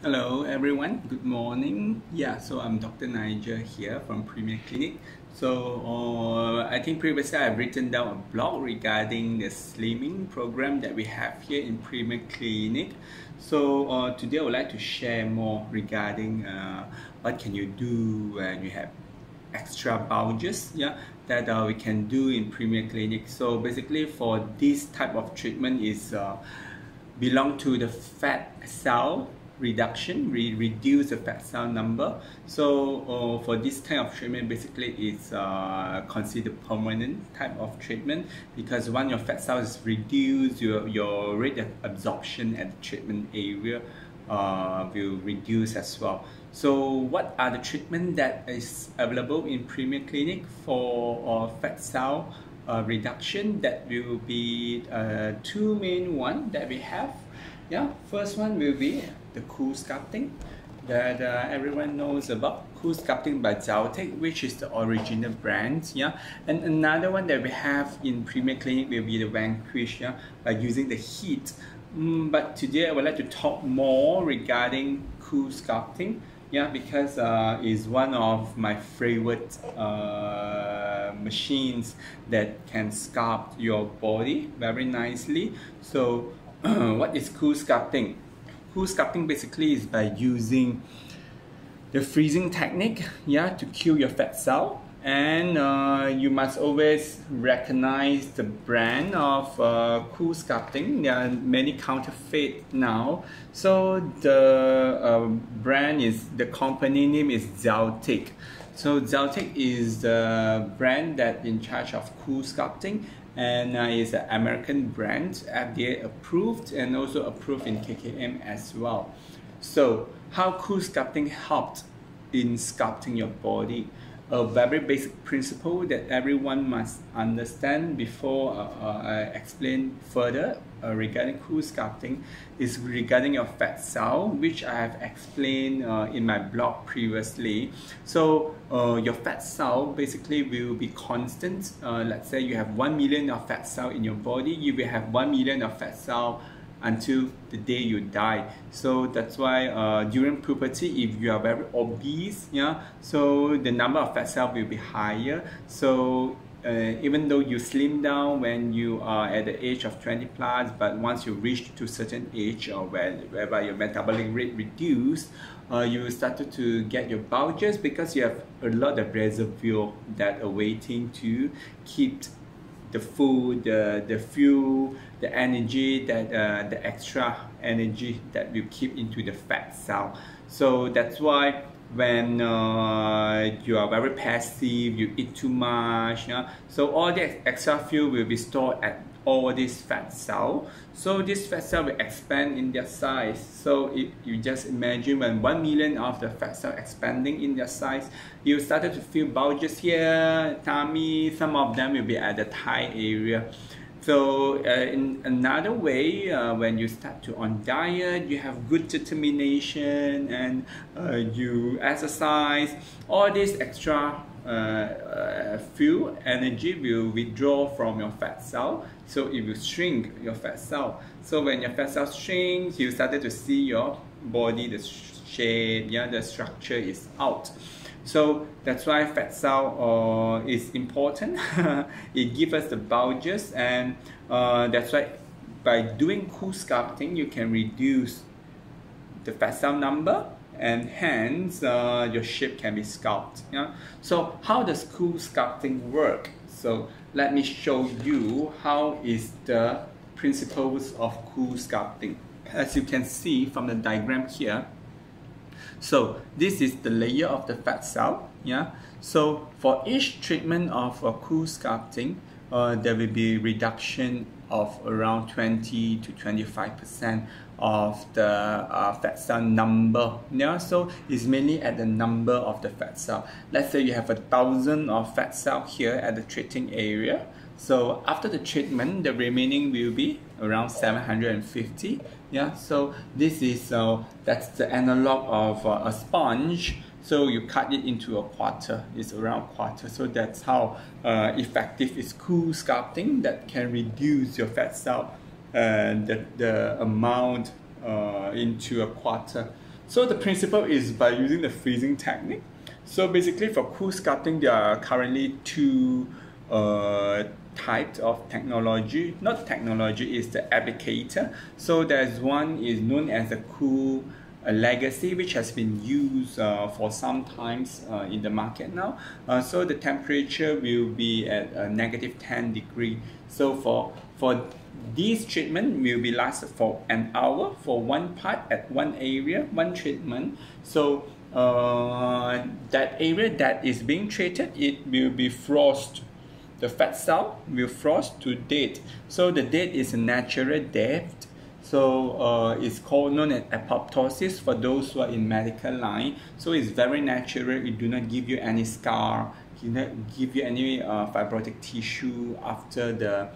Hello everyone, good morning. So I'm Dr. Nigel here from Premier Clinic. I think previously I've written down a blog regarding the slimming program that we have here in Premier Clinic. Today I would like to share more regarding what can you do when you have extra bulges, that we can do in Premier Clinic. So basically for this type of treatment is belong to the fat cell reduction. We reduce the fat cell number. For this kind of treatment, basically it's considered permanent type of treatment, because once your fat cell is reduced, your rate of absorption at the treatment area will reduce as well. So what are the treatment that is available in Premier Clinic for fat cell reduction? That will be two main one that we have. First one will be the CoolSculpting that everyone knows about. CoolSculpting by Zaltech, which is the original brand. And another one that we have in Premier Clinic will be the Vanquish, by using the heat. But today I would like to talk more regarding CoolSculpting, because it's one of my favorite machines that can sculpt your body very nicely. So what is CoolSculpting? CoolSculpting basically is by using the freezing technique, to kill your fat cell. And you must always recognize the brand of CoolSculpting. There are many counterfeit now. So the the company name is Zaltech. So Zaltech is the brand that in charge of CoolSculpting, and is an American brand, FDA approved, and also approved in KKM as well. So how CoolSculpting helped in sculpting your body? A very basic principle that everyone must understand before I explain further regarding CoolSculpting is regarding your fat cell, which I have explained in my blog previously. So your fat cell basically will be constant. Let's say you have 1 million of fat cell in your body, you will have 1 million of fat cell until the day you die. So that's why during puberty, if you are very obese, so the number of fat cells will be higher. So even though you slim down when you are at the age of 20 plus, but once you reach to certain age, or whereby your metabolic rate reduce, you started to get your bulges, because you have a lot of reservoir that are waiting to keep the food, the fuel, the energy, that the extra energy that will keep into the fat cell. So that's why when you are very passive, you eat too much, so all the extra fuel will be stored at all these fat cells. So this fat cell will expand in their size. So if you just imagine when 1 million of the fat cell expanding in their size, you started to feel bulges here, tummy, some of them will be at the thigh area. So in another way, when you start to on diet, you have good determination, and you exercise, all this extra fuel energy will withdraw from your fat cell, so it will shrink your fat cell. So when your fat cell shrinks, you started to see your body, the shape, the structure is out. So that's why fat cell is important. It gives us the bulges, and that's why by doing CoolSculpting, you can reduce the fat cell number, and hence your shape can be sculpted. So how does CoolSculpting work? So let me show you how is the principles of CoolSculpting. As you can see from the diagram here, so this is the layer of the fat cell. So for each treatment of CoolSculpting, there will be reduction of around 20 to 25% of the fat cell number. So it's mainly at the number of the fat cell. Let's say you have 1,000 of fat cell here at the treating area. So after the treatment, the remaining will be around 750. So this is that's the analog of a sponge. So you cut it into a quarter. It's around quarter. So that's how effective is CoolSculpting, that can reduce your fat cell the amount into a quarter. So the principle is by using the freezing technique. So basically for CoolSculpting, there are currently two types of technology. Not technology, is the applicator. So there's one is known as the Cool Legacy, which has been used for some times in the market now. So the temperature will be at -10 degrees. So for this treatment will be lasted for an hour for one part at one area, one treatment. So that area that is being treated, it will be frost. The fat cell will frost to death. So the death is a natural death. So it's called known as apoptosis for those who are in medical line. So it's very natural. It do not give you any scar. It do not give you any fibrotic tissue after the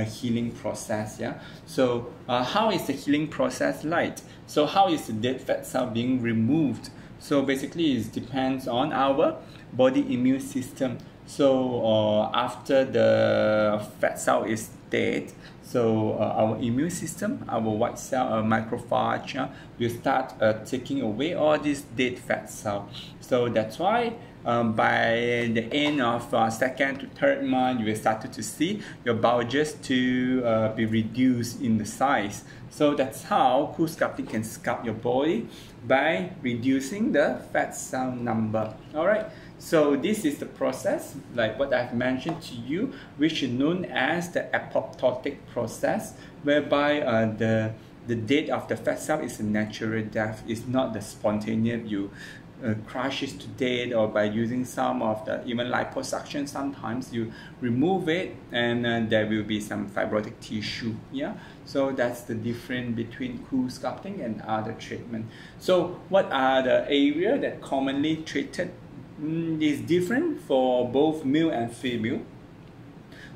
healing process. Yeah. So how is the healing process like? So how is the dead fat cell being removed? So basically it depends on our body immune system. So after the fat cell is dead, so our immune system, our white cell, macrophage, will start taking away all these dead fat cells. So that's why by the end of second to third month, you will start to see your bulges to be reduced in the size. So that's how CoolSculpting can sculpt your body by reducing the fat cell number. All right. So this is the process, like what I've mentioned to you, which is known as the apoptotic process, whereby the death of the fat cell is a natural death. It's not the spontaneous you crush it to death, or by using some of the even liposuction. Sometimes you remove it and there will be some fibrotic tissue. Yeah. So that's the difference between CoolSculpting and other treatment. So what are the areas that commonly treated? Is different for both male and female.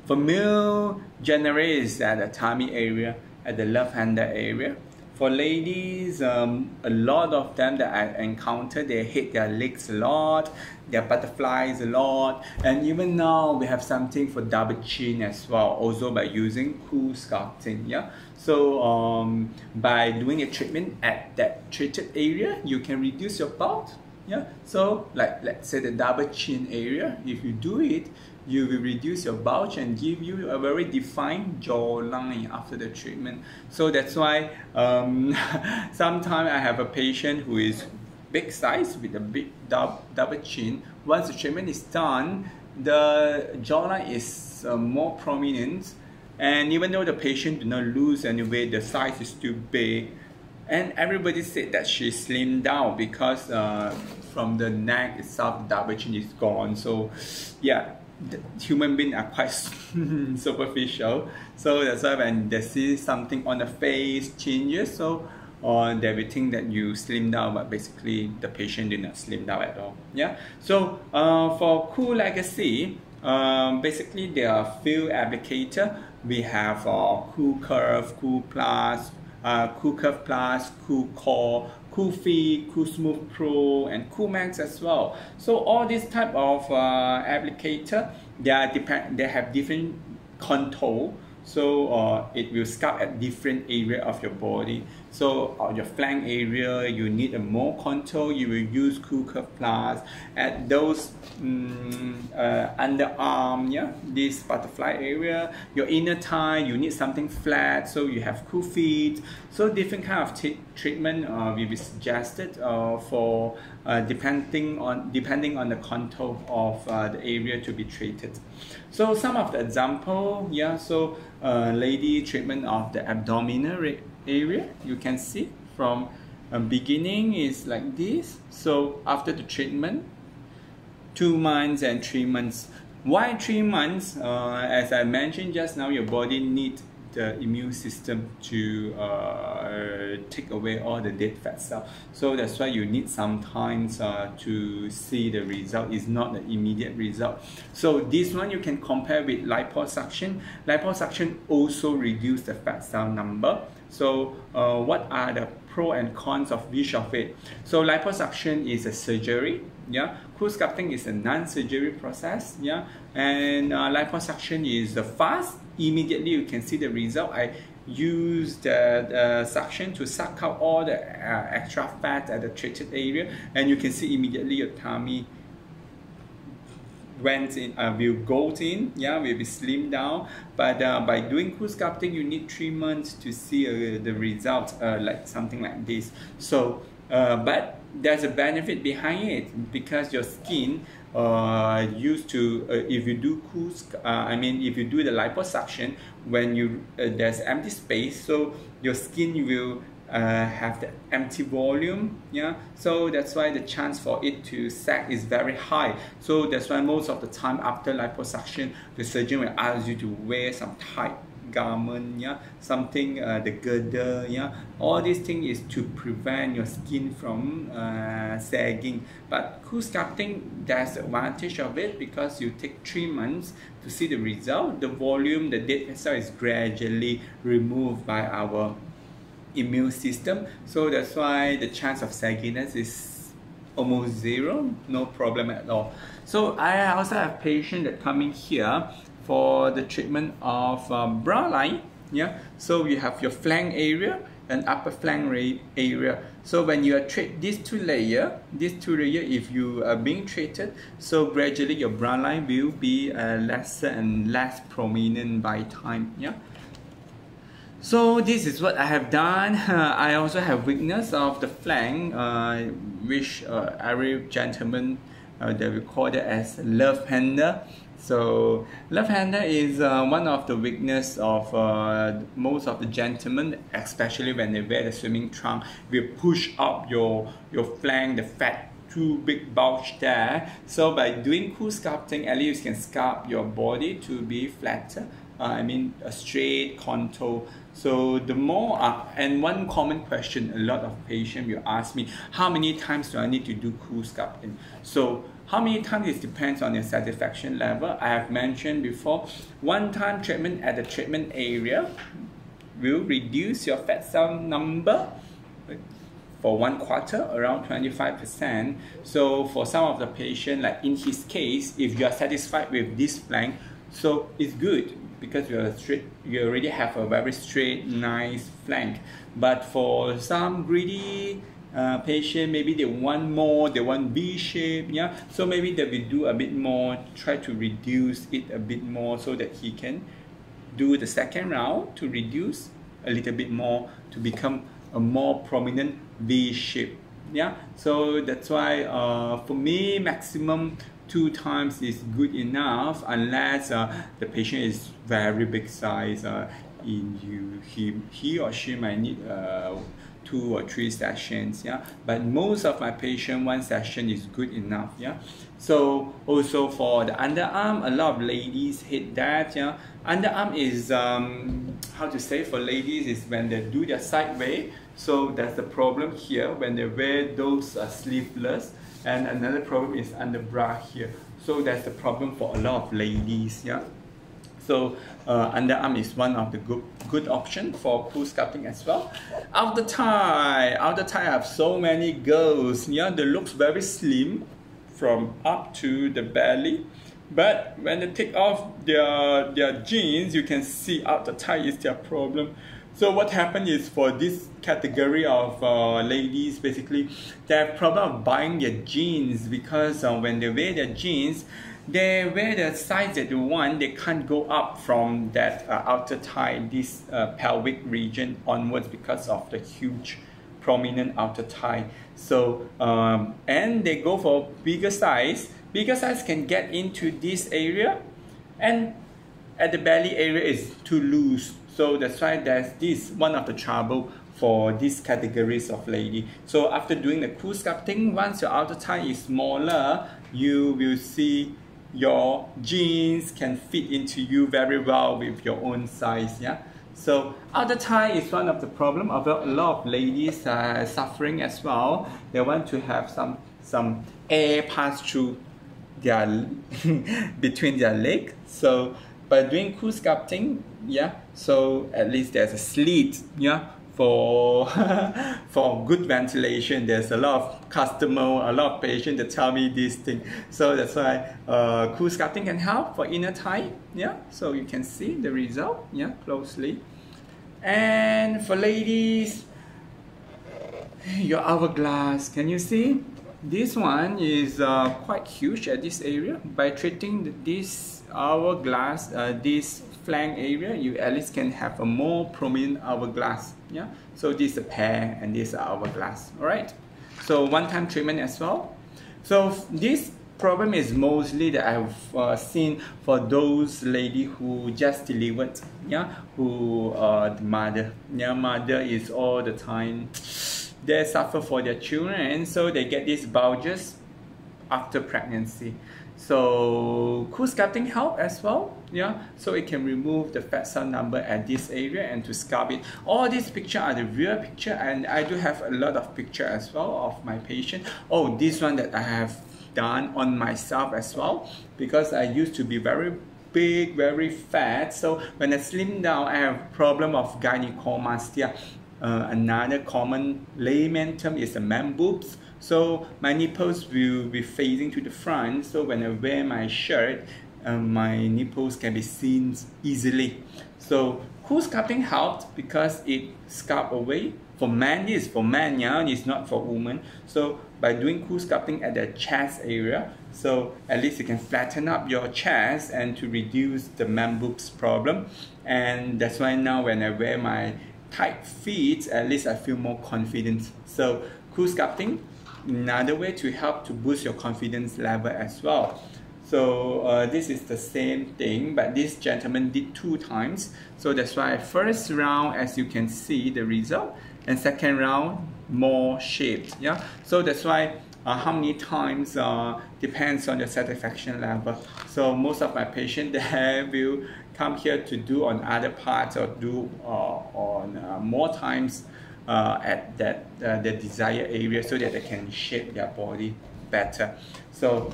For male, generally is at the tummy area, at the left handed area. For ladies, a lot of them that I encounter, they hit their legs a lot, their butterflies a lot, and even now we have something for double chin as well, also by using CoolSculpting. Yeah. So by doing a treatment at that treated area, you can reduce your bulk. Yeah, so like let's say the double chin area, if you do it, you will reduce your bulge and give you a very defined jawline after the treatment. So that's why sometimes I have a patient who is big size with a big double chin. Once the treatment is done, the jawline is more prominent, and even though the patient did not lose any weight, the size is still big. And everybody said that she slimmed down because from the neck itself, the double chin is gone. So yeah, the human beings are quite superficial. So that's why when they see something on the face changes, so they will think that you slim down, but basically the patient did not slim down at all. Yeah. So for Cool Legacy, basically there are few applicators. We have Cool Curve, Cool Plus, Cool Curve Plus, Cool Core, Cool Fit, Cool Smooth Pro, and Cool Max as well. So all these type of applicator, they have different contour. So it will sculpt at different area of your body. So on your flank area, you need a more contour, you will use Cool Curve Plus. At those underarm, yeah, this butterfly area, your inner thigh, you need something flat, so you have Cool Fit. So different kind of treatment will be suggested for depending on the contour of the area to be treated. So some of the example, yeah, so lady treatment of the abdominal area, you can see from beginning is like this. So after the treatment, 2 months and 3 months. Why 3 months? As I mentioned just now, your body needs the immune system to take away all the dead fat cells. So that's why you need some time to see the result. It's not the immediate result. So this one you can compare with liposuction. Liposuction also reduce the fat cell number. So what are the pro and cons of each of it? So liposuction is a surgery. Yeah, CoolSculpting is a non-surgery process. Yeah, and liposuction is fast. Immediately you can see the result. use the suction to suck out all the extra fat at the treated area, and you can see immediately your tummy went in, will go in, yeah, will be slimmed down. But by doing CoolSculpting, you need 3 months to see the result, like something like this. So, but there's a benefit behind it, because your skin used to, if you do if you do the liposuction, when you there's empty space, so your skin will have the empty volume, yeah, so that's why the chance for it to sag is very high. So that's why most of the time after liposuction, the surgeon will ask you to wear some tight garment, yeah, something, the girdle, yeah, all these things is to prevent your skin from sagging. But CoolSculpting, there's the advantage of it, because you take 3 months to see the result. The volume, the dead cell is gradually removed by our immune system, so that's why the chance of sagginess is almost zero, no problem at all. So I also have patients that coming here for the treatment of brow line, yeah. So you have your flank area and upper flank area. So when you are treat these two layer, if you are being treated, so gradually your brow line will be lesser and less prominent by time, yeah. So this is what I have done. I also have weakness of the flank, which every gentleman, they will call it as left-hander. So left-hander is one of the weakness of most of the gentlemen, especially when they wear the swimming trunk. Will push up your flank, the fat, too big bulge there. So by doing CoolSculpting, at least you can sculpt your body to be flatter. A straight contour. So the more, and one common question a lot of patients will ask me, how many times do I need to do CoolSculpting? So how many times, it depends on your satisfaction level. I have mentioned before, one-time treatment at the treatment area will reduce your fat cell number for 1/4, around 25%. So for some of the patients, like in his case, if you are satisfied with this flank, so it's good, because you already have a very straight, nice flank. But for some greedy patient, maybe they want more, they want V shape, yeah. So maybe they will do a bit more, try to reduce it a bit more, so that he can do the second round to reduce a little bit more to become a more prominent V shape, yeah. So that's why for me, maximum 2 times is good enough, unless the patient is very big size. He or she might need 2 or 3 sessions, yeah. But most of my patients, 1 session is good enough, yeah. So also for the underarm, a lot of ladies hate that, yeah. Underarm is how to say, for ladies is when they do their sideway. So that's the problem here when they wear those sleeveless. And another problem is under bra here. So that's the problem for a lot of ladies, yeah. So underarm is one of the good option for CoolSculpting as well. Outer thigh I have so many girls, yeah. They look very slim from up to the belly, but when they take off their jeans, you can see outer thigh is their problem. So what happened is, for this category of ladies, basically, they have problem of buying their jeans, because when they wear their jeans, they wear the size that they want. They can't go up from that outer thigh, this pelvic region onwards, because of the huge prominent outer thigh. So and they go for bigger size. Bigger size can get into this area, and at the belly area is too loose. So that's why there's this one of the trouble for these categories of lady. So after doing the CoolSculpting, once your outer thigh is smaller, you will see your jeans can fit into you very well with your own size, yeah. So outer thigh is one of the problem of a lot of ladies suffering as well. They want to have some air pass through their between their leg. So by doing CoolSculpting, yeah, so at least there's a slit, yeah, for for good ventilation. There's a lot of customer, a lot of patients that tell me this thing. So that's why CoolSculpting can help for inner thigh, yeah. So you can see the result, yeah, closely. And for ladies, your hourglass, can you see? This one is quite huge at this area. By treating this hourglass, this flank area, you at least can have a more prominent hourglass. Yeah. So this is a pair and this is hourglass. All right. So one-time treatment as well. So this problem is mostly that I've seen for those lady who just delivered. Yeah. Who the mother. Yeah. Mother is all the time. They suffer for their children, and so they get these bulges after pregnancy. So CoolSculpting help as well, yeah. So it can remove the fat cell number at this area and to sculpt it. All these pictures are the real picture, and I do have a lot of picture as well of my patient. Oh, this one that I have done on myself as well, because I used to be very big, very fat. So when I slim down, I have problem of gynecomastia. Another common layman term is the man boobs. So my nipples will be facing to the front. So when I wear my shirt, my nipples can be seen easily. So CoolSculpting helped because it sculpt away. For men, this is for men, yeah, it's not for women. So by doing CoolSculpting at the chest area, so at least you can flatten up your chest and to reduce the man boobs problem. And that's why now when I wear my tight feet, at least I feel more confident. So CoolSculpting, another way to help to boost your confidence level as well. So this is the same thing, but this gentleman did 2 times. So that's why first round, as you can see the result, and second round more shaped. Yeah. So that's why how many times depends on your satisfaction level. So most of my patients, they will come here to do on other parts or do on more times at that the desired area, so that they can shape their body better. So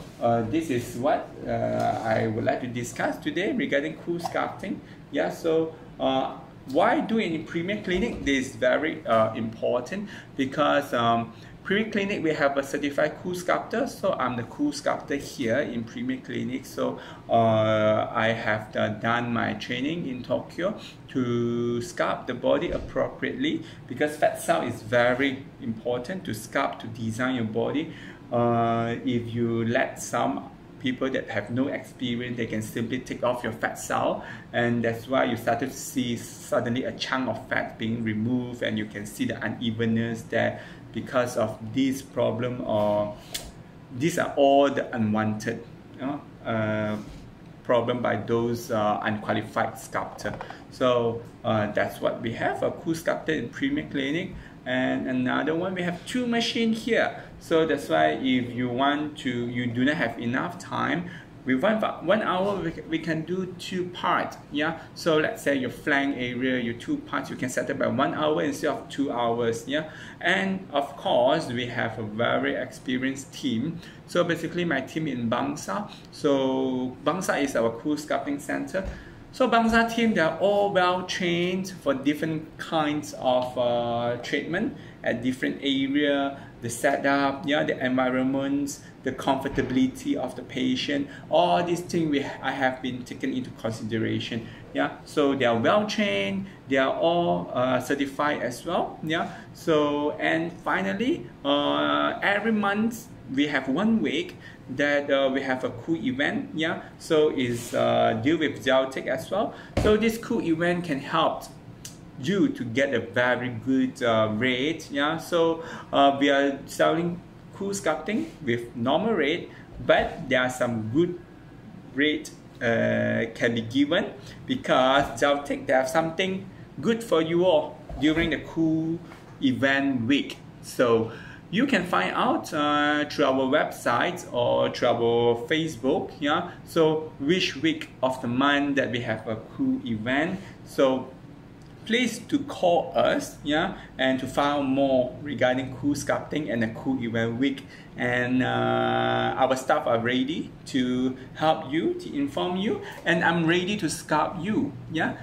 this is what I would like to discuss today regarding CoolSculpting. Yeah. So why do it in Premier Clinic? This is very important because Premier Clinic, we have a certified CoolSculptor. So I'm the CoolSculptor here in Premier Clinic. So I have done my training in Tokyo to sculpt the body appropriately, because fat cell is very important to sculpt, to design your body. If you let some people that have no experience, they can simply take off your fat cell, and that's why you started to see suddenly a chunk of fat being removed, and you can see the unevenness there because of this problem, or these are all the unwanted problem by those unqualified sculptor. So that's what we have, a CoolSculptor in Premier Clinic. And another one, we have 2 machines here. So that's why if you want to, you do not have enough time, with 1 hour we can do 2 parts. Yeah. So let's say your flank area, your 2 parts, you can set up by 1 hour instead of 2 hours. Yeah. And of course we have a very experienced team. So basically my team in Bangsar. So Bangsar is our CoolSculpting center. So Bangsar team, they are all well trained for different kinds of treatment at different area, the setup, yeah, the environment, the comfortability of the patient. All these things I have been taken into consideration. Yeah, so they are well trained. They are all certified as well. Yeah. So and finally, every month we have 1 week that we have a cool event. Yeah. So is deal with Zeltic as well. So this cool event can help you to get a very good rate. Yeah. So we are selling CoolSculpting with normal rate, but there are some good rate can be given, because Zeltic, they have something good for you all during the cool event week. So you can find out through our website or through our Facebook. Yeah. So which week of the month that we have a cool event. So please to call us, yeah, and to find out more regarding CoolSculpting and the cool event week. And our staff are ready to help you, to inform you, and I'm ready to sculpt you. Yeah.